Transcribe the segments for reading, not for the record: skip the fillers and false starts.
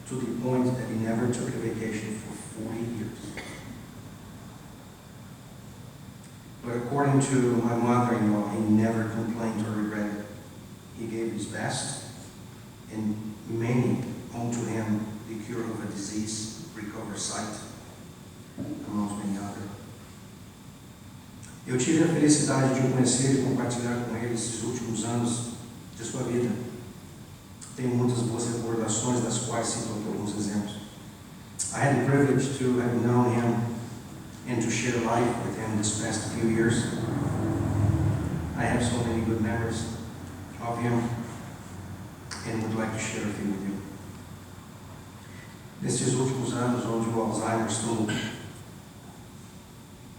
to the point that he never took a vacation for 40 years. But according to my mother-in-law, he never complained or regretted. He gave his best, and many unto him the cure of a disease, recover sight, amongst many others. Eu tive a felicidade de o conhecer e compartilhar com ele esses últimos anos de sua vida. Tenho muitas boas recordações, das quais cito aqui alguns exemplos. I had the privilege to have known him and to share life with him this past few years. I have so many good memories of him and would like to share a few with you. Nesses últimos anos, onde o Alzheimer tomou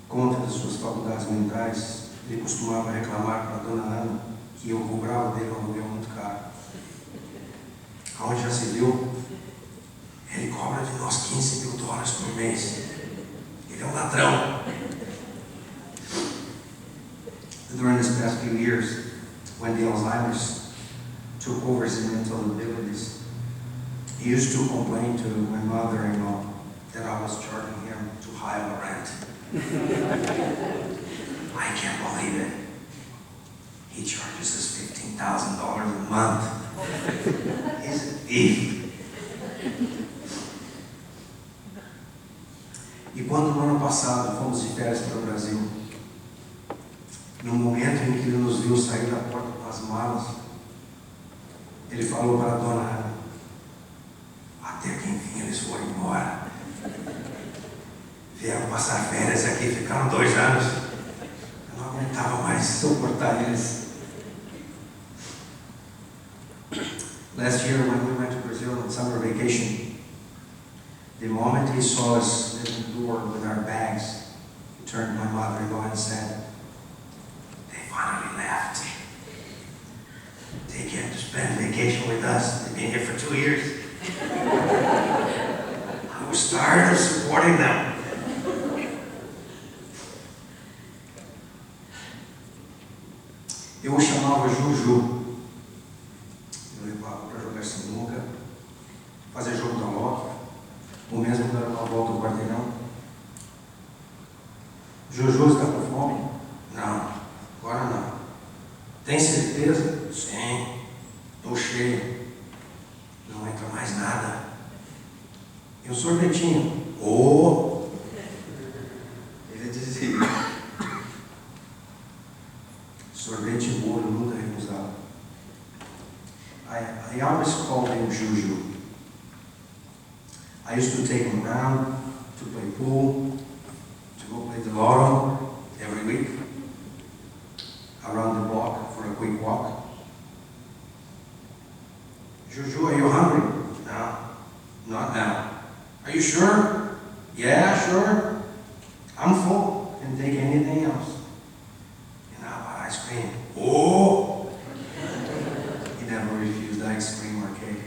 conta das suas faculdades mentais, ele costumava reclamar para a dona Ana que eu cobrava dele um aluguel muito caro. Aonde já se viu, ele cobra de nós $15 mil por mês. Ele é um ladrão. During this past few years, when the Alzheimer's took over his mental abilities, he used to complain to my mother-in-law that I was charging him too high of a rent. I can't believe it. He charges us $15,000 a month. He's a thief. E quando no ano passado fomos de férias para o Brasil, no momento em que ele nos viu sair da porta com as malas, ele falou para a dona Ana: até que enfim eles foram embora. Vieram passar férias aqui, ficaram 2 anos. Eu não aguentava mais suportar eles. Last year when we went to Brazil on summer vacation, the moment he saw us at the door with our bags, he turned to my mother-in-law and said, "They finally left. They get to spend vacation with us. They've been here for 2 years. I was tired of supporting them." Eu o chamava Juju. Eu levava para jogar sinuca, fazer jogo da loto, ou mesmo dar uma volta ao quarteirão. Juju, está com fome? Não, agora não. Tem certeza? Sim, estou cheio. Não entra mais nada. E um sorvetinho? Oh! Ele dizia: sorvete e bolo, nunca recusava. I always called him Juju. I used to take him around to play pool, to go play the lotto every week, around the block for a quick walk. Juju, are you hungry? No, not now. Are you sure? Yeah, sure. I'm full. Can take anything else. And how about ice cream? Oh! He never refused ice cream or cake.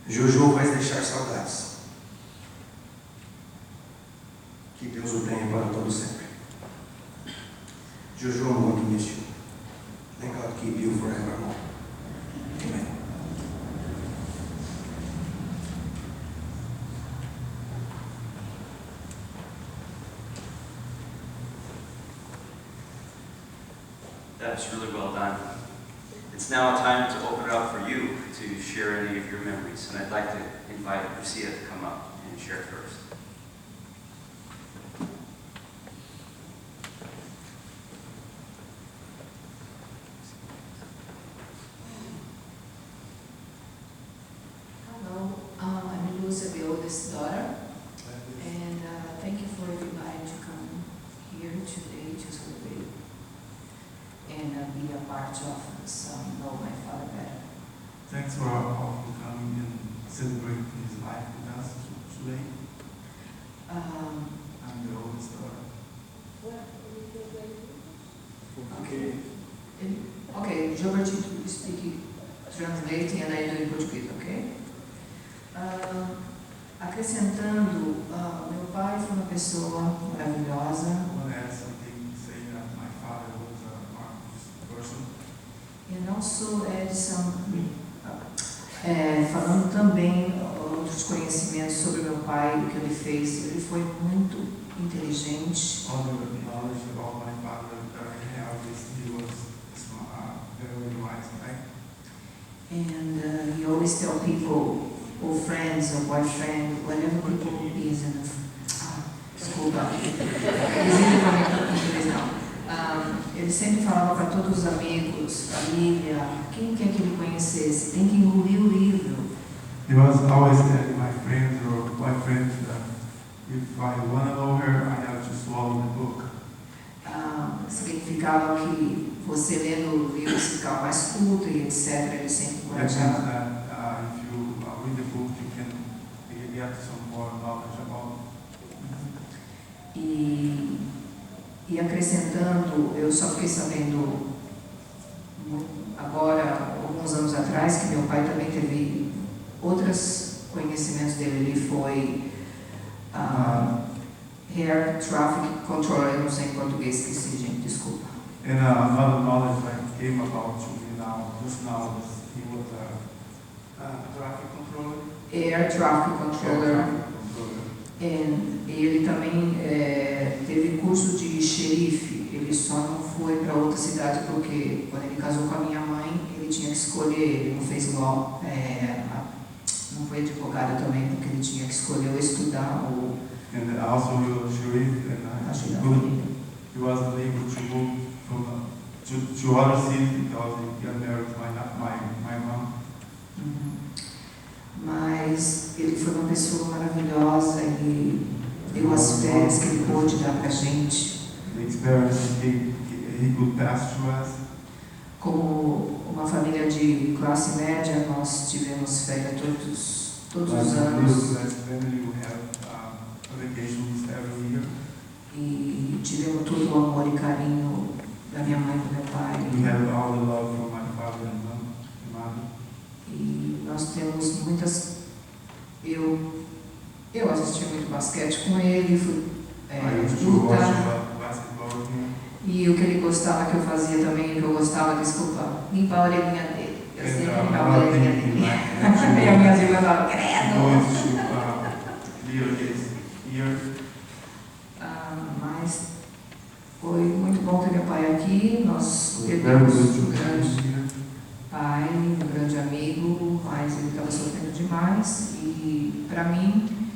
Juju vai deixar saudades. Que Deus o tenha para todo sempre. Juju, I'm going to miss you. May God keep you forevermore. Amen. That's really well done. It's now time to open it up for you to share any of your memories, and I'd like to invite Presidio to come up and share first. Hello, I'm Lucia, the oldest daughter, and thank you for inviting to come here today to celebrate and be a part of some know my father better. Thanks for all coming and celebrating his life with us today. I'm the oldest daughter. Okay, Gilbert will speak, translating, and I do in Portuguese, okay? Acrescentando, meu pai foi uma pessoa maravilhosa. I want to add something saying that my father was a marvelous person. And also add some Falando também outros conhecimentos sobre meu pai, o que ele fez, ele foi muito inteligente. All the knowledge about my father that I have is he was very wise, right? And he always tell people, or friends, or boyfriend, whenever people is in desculpa, ele sempre falava para todos os amigos, família, quem quer que ele conhecesse, tem que engolir o livro. He was always telling my friends or boyfriends that if I want to know her, I have to swallow the book. Significava que você lendo o livro você ficava mais culto e etc. Ele sempre That means encorajava. that if you read the book, you can get some more knowledge about. E acrescentando, eu só fiquei sabendo agora, alguns anos atrás, que meu pai também teve outros conhecimentos dele. Ele foi Air Traffic Controller, eu não sei em português, esqueci, gente, desculpa. And another knowledge that came about to me just now is he was a traffic controller. Air Traffic Controller. E ele também teve curso de xerife. Ele só não foi para outra cidade porque quando ele casou com a minha mãe, ele tinha que escolher, ele não fez law, não foi advogado também porque ele tinha que escolher ou estudar ou And also he was sheriff, and he wasn't able to move to other cities because he got married to my mom. Mas ele foi uma pessoa maravilhosa, ele deu as férias que ele pôde dar pra gente. The experience he could pass to us. Como uma família de classe média, nós tivemos férias todos os anos. E tivemos todo o amor e carinho da minha mãe e do meu pai. We have all the love from my father and mother. E nós temos muitas. Eu assisti muito basquete com ele, fui lutar. E o que ele gostava que eu fazia também, o que eu gostava, desculpa, limpar a orelhinha dele. Eu sempre limpava a orelhinha dele. E a minha irmã falava, credo! Mas foi muito bom ter meu pai aqui. Nós perdemos um grande pai, um grande amigo, mas ele estava sofrendo demais. E para mim,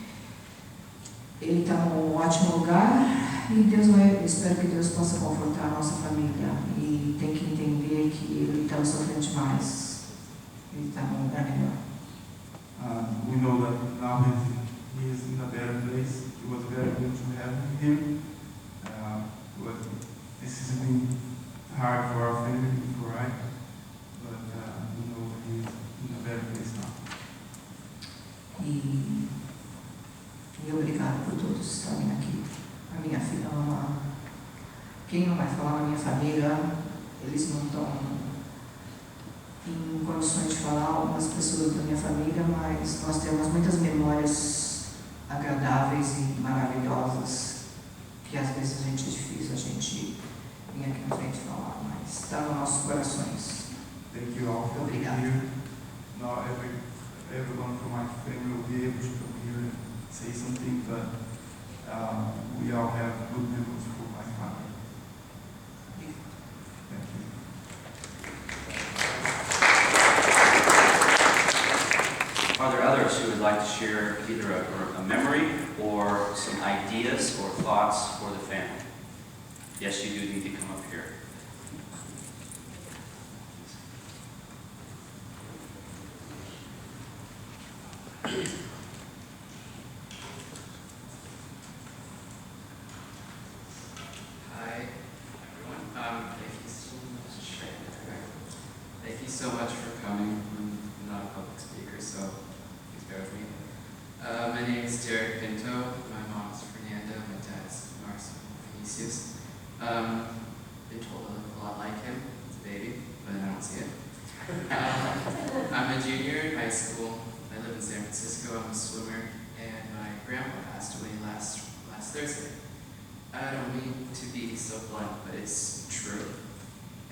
ele está num ótimo lugar. E eu espero que Deus possa confortar a nossa família. E tem que entender que ele estava sofrendo demais. Ele está num lugar melhor. We know that now he is in a better place. It was very good to have him here. But this has been hard for our family before, right? But we know that he is in a better place now. E obrigado por todos estarem aqui. A minha filha ama. Quem não vai falar na minha família, eles não estão em condições de falar, algumas pessoas da minha família, mas nós temos muitas memórias agradáveis e maravilhosas que às vezes é difícil a gente vir aqui na frente falar, mas está nos nossos corações. Thank you all for being Obrigado. here. Now everyone from my family will be able to come here and say something, but we all have good memories for my father. Thank you. Are there others who would like to share either a memory or some ideas or thoughts for the family? Yes, you do need to come up here. Hi, everyone. Thank you so much for coming. I'm not a public speaker, so please bear with me. My name is Derek Pinto. My mom's Fernanda. My dad's Marcel Vinicius. They told I look a lot like him. It's a baby, but I don't see it. I'm a junior in high school. I live in San Francisco. I'm a swimmer, and my grandpa passed away last Thursday. I don't mean to be so blunt, but it's true,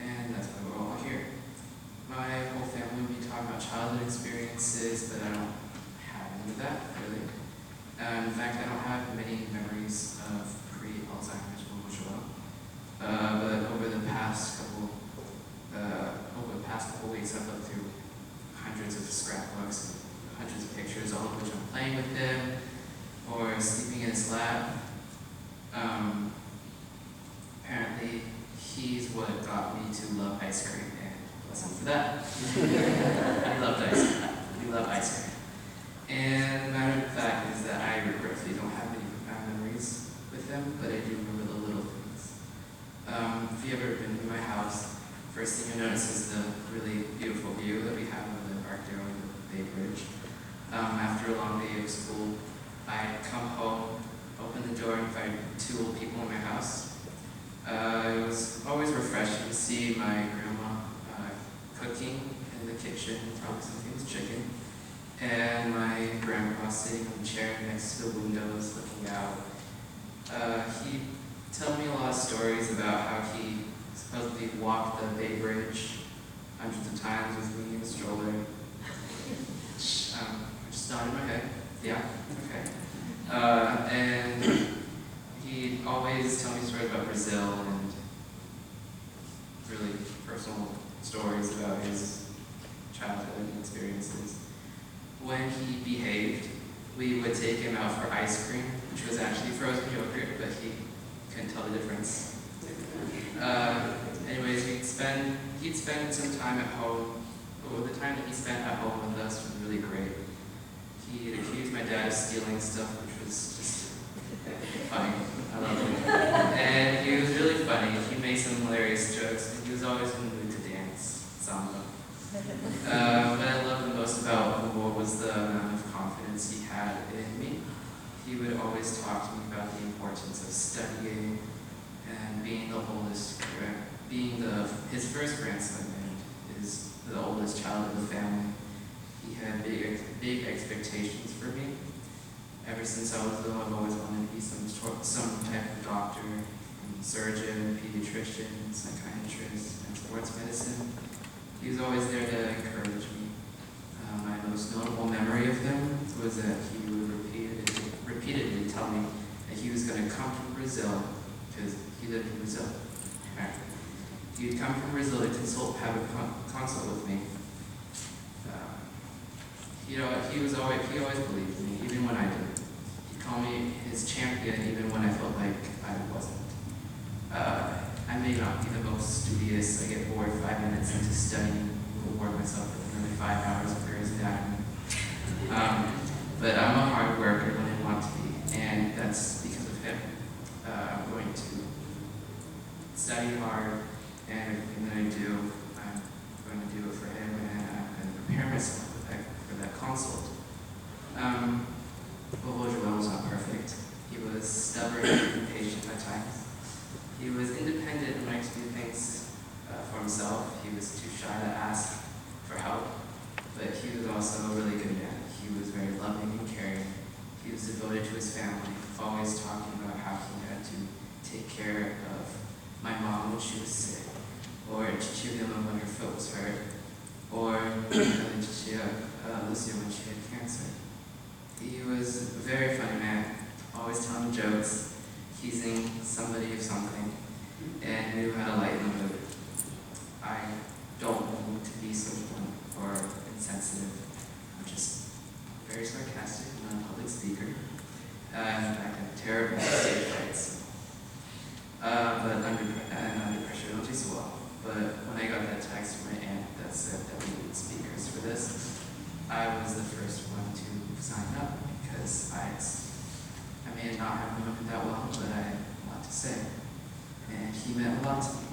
and that's why we're all here. My whole family will be talking about childhood experiences, but I don't have any of that, really. In fact, I don't have many memories of pre-Alzheimer's or Joel. But over the past couple weeks, I've looked through hundreds of scrapbooks, hundreds of pictures, all of which I'm playing with him or sleeping in his lap. Apparently, he's what got me to love ice cream, and bless him for that. He loved ice cream. We love ice cream. And the matter of fact is that I regretfully don't have many profound memories with him, but I do remember the little things. If you've ever been to my house, first thing you'll notice is the really beautiful view that we have of the Parte over the Bay Bridge. After a long day of school, I come home, open the door, and find two old people in my house. It was always refreshing to see my grandma cooking in the kitchen, probably something with chicken, and my grandpa sitting on the chair next to the windows looking out. He told me a lot of stories about how he supposedly walked the Bay Bridge hundreds of times with me in a stroller. I just nodded my head. Yeah, okay. And he'd always tell me stories about Brazil and really personal stories about his childhood and experiences. When he behaved, we would take him out for ice cream, which was actually frozen yogurt, but he couldn't tell the difference. Anyways, he'd spend some time at home, but the time that he spent at home with us was really great. He'd accuse my dad of stealing stuff, which was just funny. I loved it. And he was really funny. He made some hilarious jokes, and he was always in the mood to dance samba. What I loved the most about Hugo was the amount of confidence he had in me. He would always talk to me about the importance of studying and being the oldest, being his first grandson and the oldest child of the family. He had big expectations for me. Ever since I was little, I've always wanted to be some type of doctor, surgeon, pediatrician, psychiatrist, and sports medicine. He was always there to encourage me. My most notable memory of him was that he would repeatedly tell me that he was going to come from Brazil, because he lived in Brazil. Right. He would come from Brazil to have a consult with me. He always believed in me, even when I didn't. He called me his champion, even when I felt like I wasn't. I may not be the most studious. I get bored 5 minutes into studying, reward myself with nearly 5 hours of Grey's Anatomy. But I'm a hard worker when I want to be, and that's because of him. I'm going to study hard, and everything that I do, I'm going to do it for him, and I'm going to prepare myself for that consult. Joel was not perfect. He was stubborn and impatient at times. He was independent and liked to do things for himself. He was too shy to ask for help, but he was also a really good man. He was very loving and caring. He was devoted to his family, always talking about how he had to take care of my mom when she was sick, or Chichilima when her foot was hurt, or Lucia when she had cancer. He was a very funny man, always telling jokes, teasing somebody of something, and knew how to lighten the mood. I don't mean to be someone or insensitive. I'm just very sarcastic and a public speaker. I'm terrible at stage frights. But under pressure, I don't do so well. But when I got that text from my aunt that said that we needed speakers for this, I was the first one to sign up because I may not have known him that well, but I had a lot to say. And he meant a lot to me.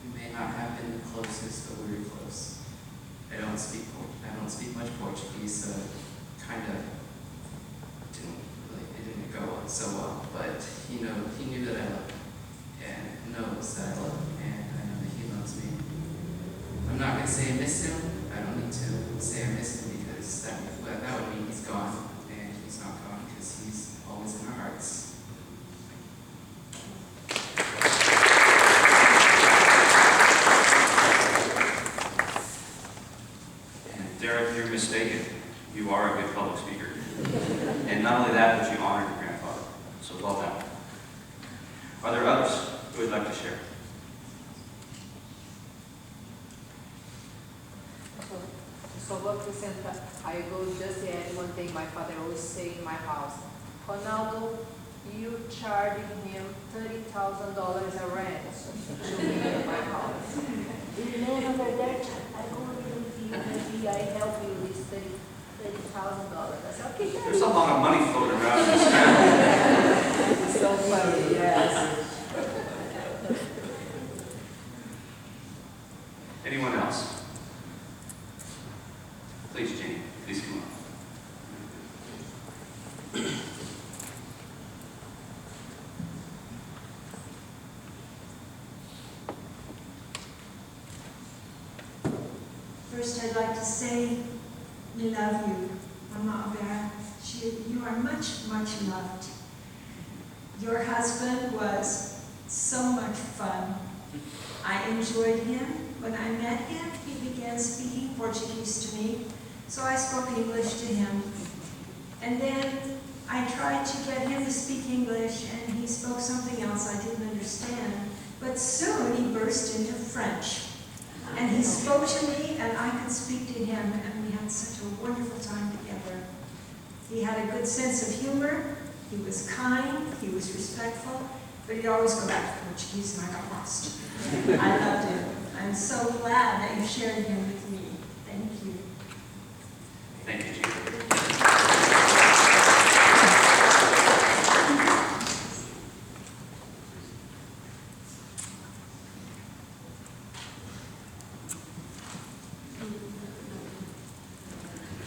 We may not have been the closest, but we were close. I don't speak much Portuguese, so kind of it didn't go so well. But he knew that I loved him, and knows that I love him, and I know that he loves me. I'm not going to say I miss him. I don't need to say I miss him because that would mean he's gone, and he's not gone because he's always in our hearts. And Derek, you're mistaken. You are a good public speaker. And not only that, but you honored your grandfather. So well done. Are there others who would like to share? Só vou acrescentar, I go just add one thing my father always say in my house. Ronaldo, you charging him $30,000 a rent to be in my house. Remember that I go with you, maybe I help you with $30,000. I said, okay, There's a lot of money floating around in this family. It's so funny, yes. Anyone else? Please, Jenny, please come up. First, I'd like to say we love you, Mama Oliveira. You are much, much loved. Your husband was so much fun. I enjoyed him. When I met him, he began speaking Portuguese to me, so I spoke English to him. And then I tried to get him to speak English, and he spoke something else I didn't understand. But soon he burst into French. And he spoke to me, and I could speak to him, and we had such a wonderful time together. He had a good sense of humor, he was kind, he was respectful, but he'd always go back to Portuguese, and I got lost. I loved him. I'm so glad that you shared him with me. Thank you. Thank you, Jenny.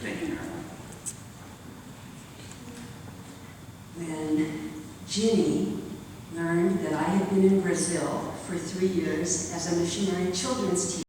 Thank you, Carolyn. When Ginny learned that I had been in Brazil for 3 years as a missionary children's teacher,